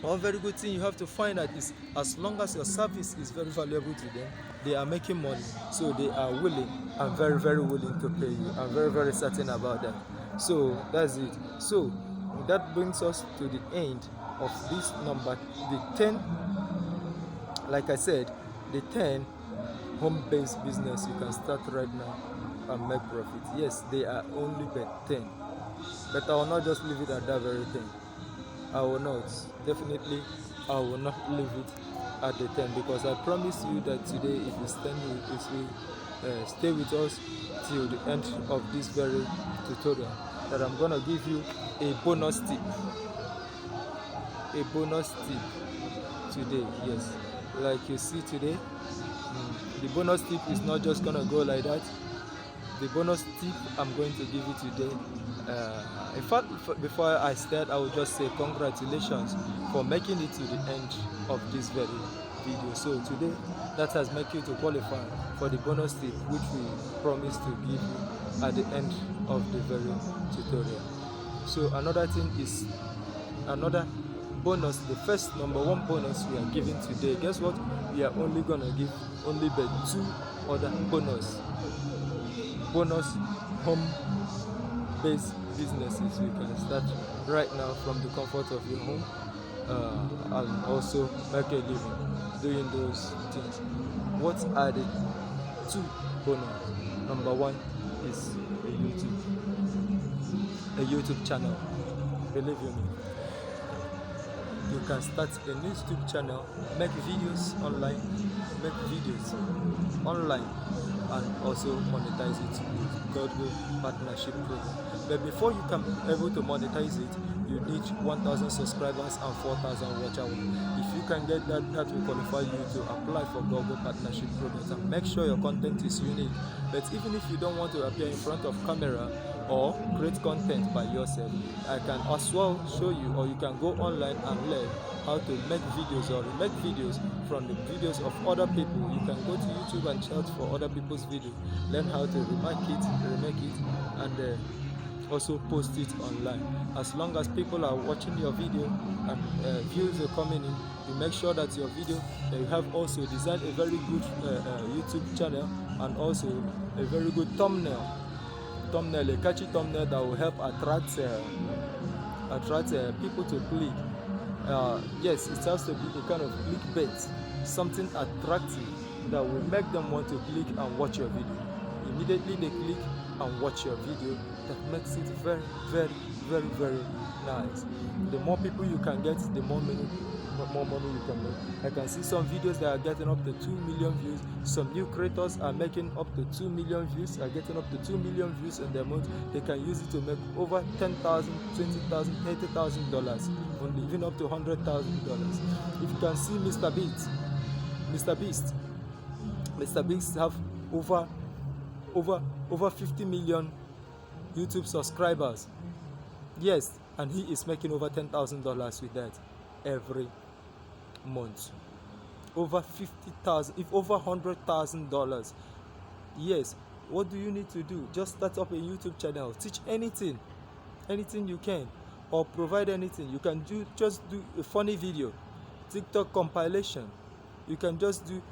one very good thing you have to find out is, as long as your service is very valuable to them, they are making money. So they are willing and very, very willing to pay you. I'm very, very certain about that. So that's it. So that brings us to the end of this number, the 10, like I said, the 10 home-based business you can start right now and make profit. Yes, they are only but 10. But I will not just leave it at that very thing. I will not. Definitely, I will not leave it at the 10, because I promise you that today, if you stay with us till the end of this very tutorial, that I'm gonna give you a bonus tip. A bonus tip today, yes. Like you see today, the bonus tip is not just gonna go like that. The bonus tip I'm going to give you today, in fact, before I start, I will just say congratulations for making it to the end of this very video. So today, that has made you to qualify for the bonus tip which we promised to give you at the end of the very tutorial. So another thing is, another bonus, the first number one bonus we are giving today, guess what? We are only gonna give only the 2 other bonus home-based businesses you can start right now from the comfort of your home, and also make a living doing those things. What are the 2 bonus? Number 1 is a YouTube channel. Believe you me, you can start a YouTube channel, make videos online, and also monetize it with Godgo Partnership Program. But before you can be able to monetize it, you need 1,000 subscribers and 4,000 watch hours. If you can get that, that will qualify you to apply for Godgo Partnership Program. And make sure your content is unique. But even if you don't want to appear in front of camera or create content by yourself, I can as well show you, or you can go online and learn how to make videos or remake videos from the videos of other people. You can go to YouTube and search for other people's video, learn how to remake it, and also post it online. As long as people are watching your video and views are coming in, you make sure that your video, you have also designed a very good YouTube channel, and also a very good thumbnail, a catchy thumbnail that will help attract people to click. Yes, it has to be a kind of clickbait, something attractive that will make them want to click and watch your video. Immediately they click and watch your video, that makes it very, very, very, very nice. The more people you can get, the more money you can make. I can see some videos that are getting up to 2 million views. Some new creators are making up to 2 million views, are getting up to 2 million views in their month. They can use it to make over $10,000, $20,000, $80,000, only even up to $100,000. If you can see Mr. Beast have over 50 million YouTube subscribers. Yes, and he is making over $10,000 with that every month. Over 50,000, if over $100,000. Yes, what do you need to do? Just start up a YouTube channel, teach anything. anything you can, or provide anything. You can just do a funny video, TikTok compilation. You can just do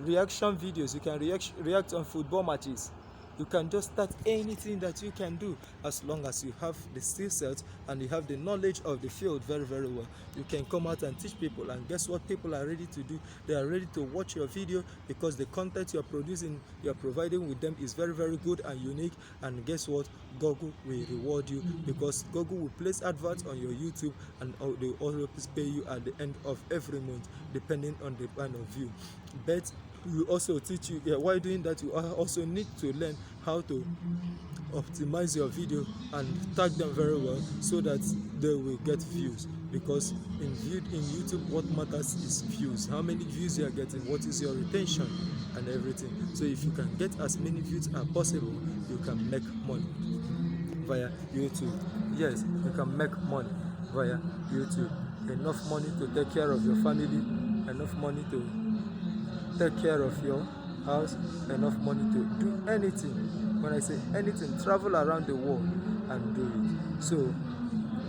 reaction videos. You can react on football matches. You can just start anything that you can do, as long as you have the skill set and you have the knowledge of the field very, very well. You can come out and teach people, and guess what people are ready to do? They are ready to watch your video, because the content you're producing, you're providing with them is very, very good and unique. And guess what? Google will reward you, because Google will place adverts on your YouTube, and they always pay you at the end of every month, depending on the kind of view. But we also teach you, while doing that, you also need to learn how to optimize your video and tag them very well, so that they will get views. Because in YouTube, what matters is views. How many views you are getting, what is your retention, and everything. So if you can get as many views as possible, you can make money via YouTube. Yes, you can make money via YouTube. Enough money to take care of your family, enough money to take care of your house, enough money to do anything. When I say anything, travel around the world and do it. So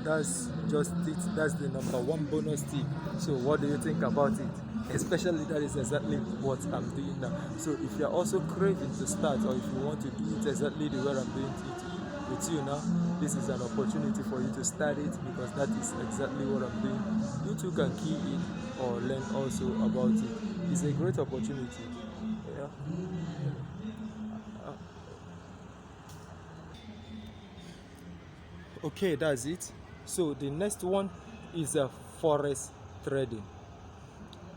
that's just it. That's the number one bonus tip. So what do you think about it? Especially that is exactly what I'm doing now. So if you're also craving to start, or if you want to do it exactly the way I'm doing it with you now, this is an opportunity for you to start it, because that is exactly what I'm doing. You too can key in or learn also about it. It's a great opportunity. Yeah. Okay, that's it. So the next one is forex trading.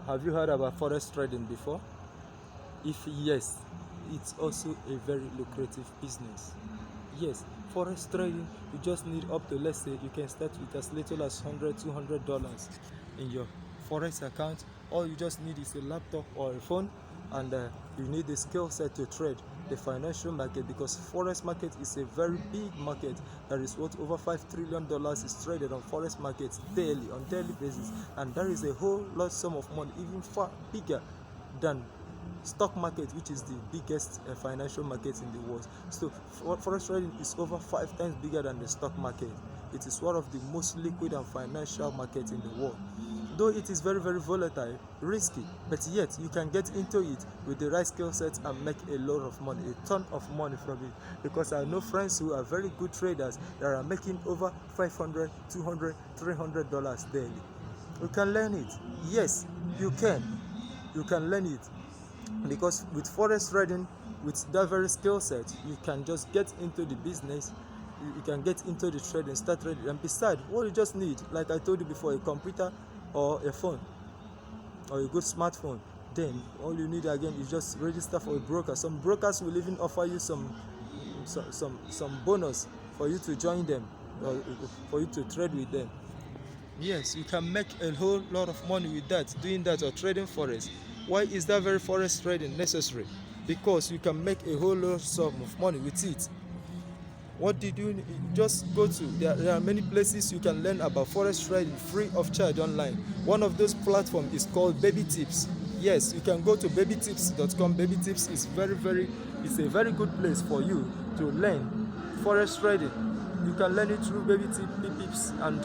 Have you heard about forex trading before? If yes, it's also a very lucrative business. Yes, forex trading, you just need up to, let's say, you can start with as little as $100-$200 in your forex account. All you just need is a laptop or a phone, and you need the skill set to trade the financial market, because forex market is a very big market. There is what over $5 trillion is traded on forex markets daily, on daily basis, and there is a whole lot sum of money, even far bigger than stock market, which is the biggest financial market in the world. So forex trading is over 5 times bigger than the stock market. It is one of the most liquid and financial markets in the world. Though it is very, very volatile, risky, but yet you can get into it with the right skill set and make a lot of money, a ton of money from it. Because I know friends who are very good traders that are making over $500, $200, $300 daily. You can learn it. Yes, you can. You can learn it. Because with forex trading, with that very skill set, you can just get into the business. You can get into the trading, start trading. And besides, what you just need, like I told you before, a computer or a phone or a good smartphone. Then all you need again is just register for a broker. Some brokers will even offer you some bonus for you to join them, or for you to trade with them. Yes, you can make a whole lot of money with that, doing that or trading forex. Why is that very forex trading necessary? Because you can make a whole lot of money with it. What did you just go to? There are many places you can learn about forex trading free of charge online. One of those platforms is called Baby Tips. Yes, you can go to babytips.com. Baby Tips is it's a very good place for you to learn forex trading. You can learn it through Baby Tips, and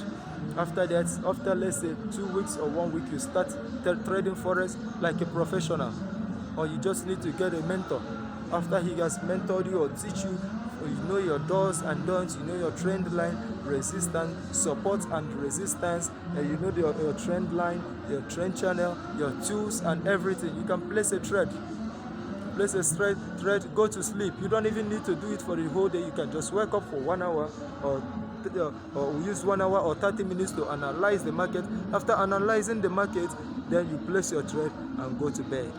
after that, after let's say 2 weeks or 1 week, you start trading forex like a professional. Or you just need to get a mentor. After he has mentored you or teach you, you know your do's and don'ts, you know your trend line, resistance, support and resistance, and you know your trend line, your trend channel, your tools and everything. You can place a trade. Place a trade, go to sleep. You don't even need to do it for the whole day. You can just wake up for 1 hour or use 1 hour or 30 minutes to analyze the market. After analyzing the market, then you place your trade and go to bed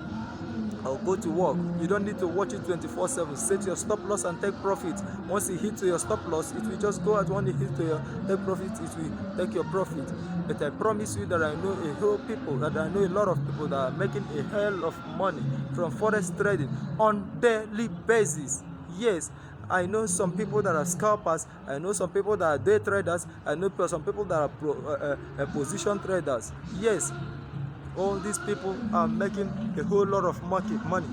or go to work. You don't need to watch it 24/7. Set your stop loss and take profit. Once you hit to your stop loss, it will just go out. When you hit to your take profit, it will take your profit. But I promise you that I know a lot of people that are making a hell of money from forex trading on daily basis. Yes, I know some people that are scalpers. I know some people that are day traders. I know some people that are position traders. Yes, all these people are making a whole lot of money.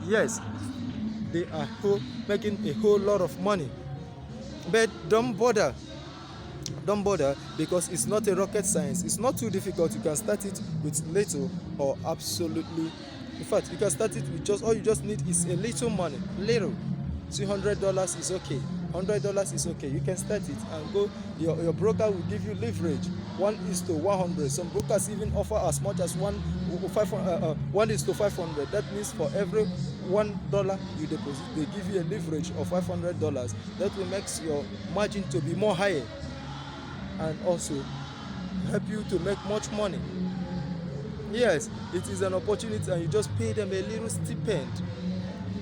Yes, they are making a whole lot of money. But don't bother don't bother, because it's not a rocket science. It's not too difficult. You can start it with little or absolutely. In fact, you can start it with just, all you just need is a little money. Little. $200 is okay. $100 is okay. You can start it and go. Your broker will give you leverage 1:100. Some brokers even offer as much as 1:500. That means for every $1 you deposit, they give you a leverage of $500. That will make your margin to be more higher, and also help you to make much money. Yes, it is an opportunity, and you just pay them a little stipend.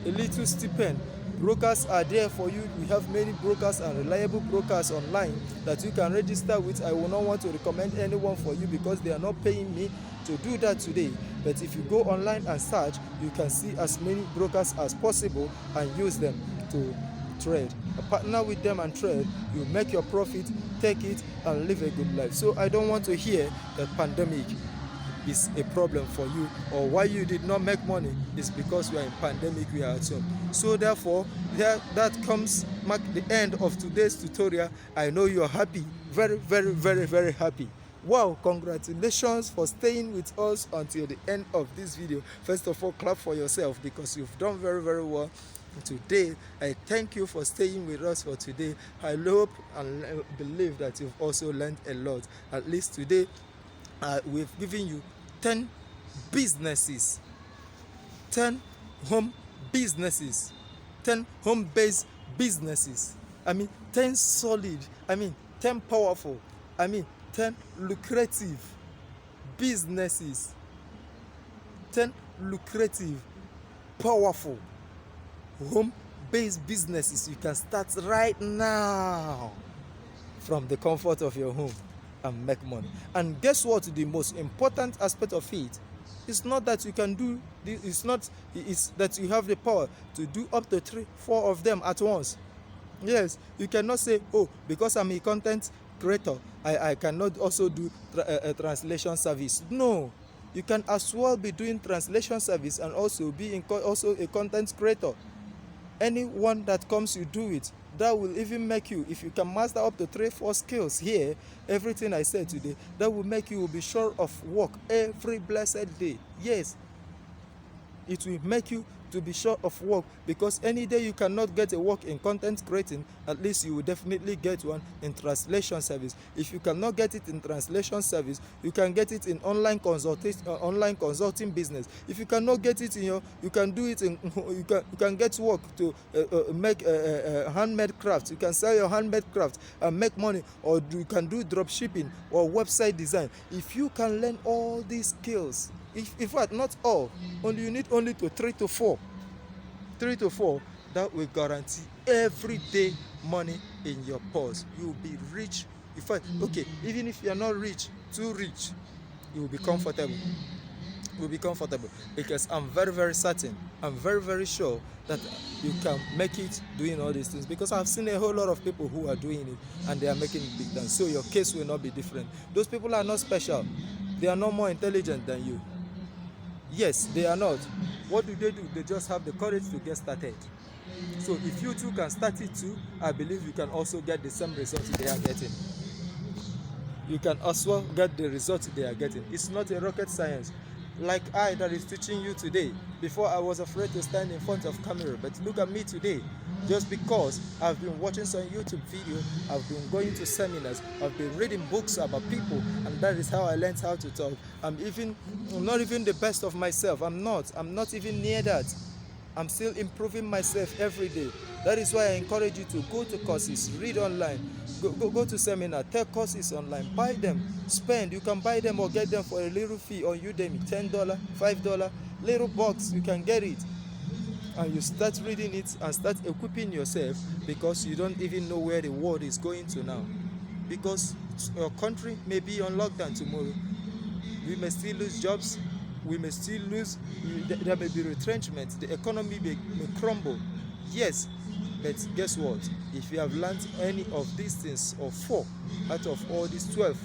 A little stipend. Brokers are there for you. We have many brokers and reliable brokers online that you can register with. I will not want to recommend anyone for you because they are not paying me to do that today. But if you go online and search, you can see as many brokers as possible and use them to trade. Partner with them and trade. You make your profit, take it, and live a good life. So I don't want to hear that pandemic is a problem for you, or why you did not make money is because we are in pandemic, we are at home. So therefore, that comes mark the end of today's tutorial. I know you are happy, very, very, very, very happy. Wow, congratulations for staying with us until the end of this video. First of all, clap for yourself because you've done very, very well today. I thank you for staying with us for today. I hope and believe that you've also learned a lot. At least today, we've given you 10 businesses, 10 home businesses, 10 home-based businesses. 10 solid, 10 powerful, 10 lucrative businesses, 10 lucrative, powerful, home-based businesses you can start right now from the comfort of your home and make money. And guess what? The most important aspect of it is not that you can do this, it's that you have the power to do up to 3-4 of them at once. Yes, you cannot say, oh, because I'm a content creator, I cannot also do a translation service. No, you can as well be doing translation service and also be also a content creator. Anyone that comes, you do it. That will even make you, if you can master up to 3-4 skills here, everything I said today, that will make you be sure of work every blessed day. Yes, it will make you to be sure of work, because any day you cannot get a work in content creating, at least you will definitely get one in translation service. If you cannot get it in translation service, you can get it in online consulting business. If you cannot get it in you can do it in you can get work to make handmade crafts. You can sell your handmade craft and make money, or you can do drop shipping or website design. If you can learn all these skills, in fact, not all, you need only to 3 to 4, that will guarantee everyday money in your purse. You will be rich. In fact, okay, even if you are not rich, too rich, you will be comfortable. Because I'm very, very certain, I'm very, very sure that you can make it doing all these things, because I've seen a whole lot of people who are doing it and they are making it big dance. So your case will not be different. Those people are not special. They are not more intelligent than you. Yes, they are not. What do? They just have the courage to get started. So if you too can start it too, I believe you can also get the same results they are getting. You can as well get the results they are getting. It's not a rocket science. Like I that is teaching you today. Before I was afraid to stand in front of camera, but look at me today. Just because I've been watching some YouTube video, I've been going to seminars, I've been reading books about people, and that is how I learned how to talk. I'm not even the best of myself. I'm not even near that. I'm still improving myself every day. That is why I encourage you to go to courses, read online, go to seminar, take courses online, buy them, spend. You can buy them or get them for a little fee on Udemy, $10, $5, little box, you can get it. And you start reading it and start equipping yourself, because you don't even know where the world is going to now. Because your country may be on lockdown tomorrow. We may still lose jobs. We may still lose. There may be retrenchment. The economy may crumble. Yes, but guess what? If you have learned any of these things, or 4 out of all these 12,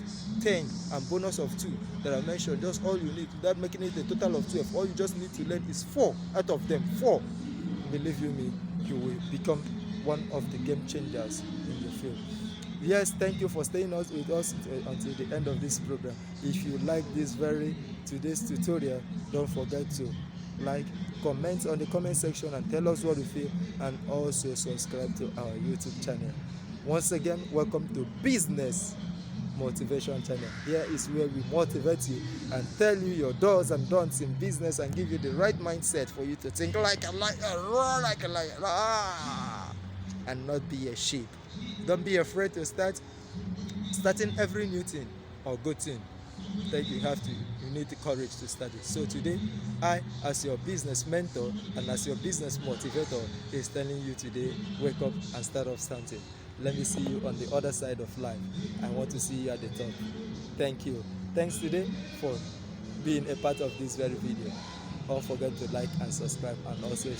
10, and bonus of 2 that I mentioned, just all you need, without making it a total of 12, all you just need to learn is 4 out of them. 4. Believe you me, you will become one of the game changers in your field. Yes, thank you for staying with us until the end of this program. If you like today's tutorial, don't forget to like, comment on the comment section and tell us what you feel, and also subscribe to our YouTube channel. Once again, welcome to Business Motivation Channel. Here is where we motivate you and tell you your do's and don'ts in business and give you the right mindset for you to think like a lion, roar like a lion, and not be a sheep. Don't be afraid to starting every new thing or good thing. You need the courage to start it. So today, I, as your business mentor and as your business motivator, is telling you today, wake up and start off something. Let me see you on the other side of life. I want to see you at the top. Thank you. Thanks today for being a part of this very video. Don't forget to like and subscribe, and also